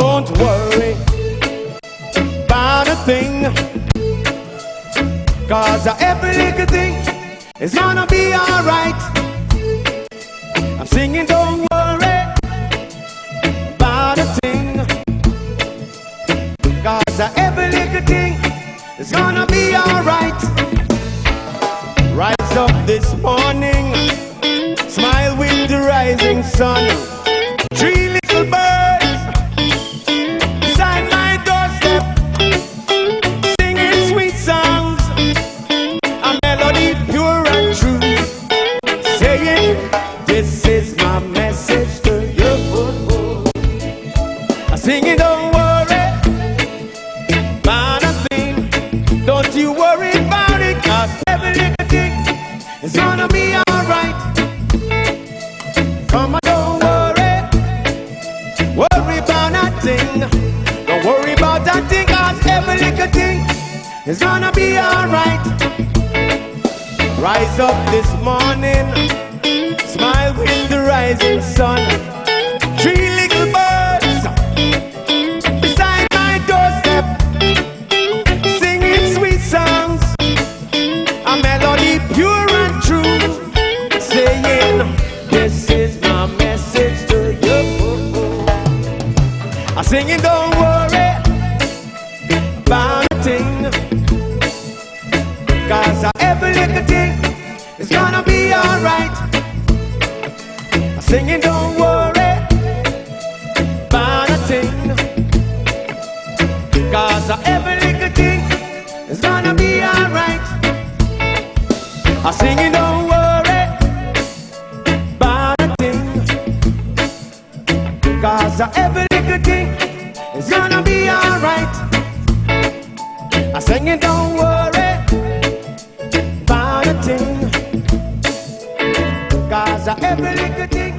Don't worry about a thing, 'cause every little thing is gonna be alright. I'm singing, don't worry about a thing, 'cause every little thing is gonna be alright. Rise up this morning, smile with the rising sun. Three little birds beside my doorstep, singing sweet songs, a melody pure and true, saying, this is my message to you. I'm singing, don't worry about a thing, don't you worry about it, 'cause every little thing is gonna be alright. Come on, don't worry about that thing. Don't worry about that thing, 'cause every little thing is gonna be alright. Rise up this morning, smile with the rising sun. Three little birds beside my doorstep, singing sweet songs, a melody pure and true, saying, this is my message to you. I'm singing, don't worry about a thing, 'cause every little thing is gonna be alright. I'm singing, don't worry about a thing, 'cause every little thing is gonna be alright. I'm singing, don't worry about a thing, 'cause every little thing is gonna be alright. I'm singing, don't worry about a thing, 'cause every little thing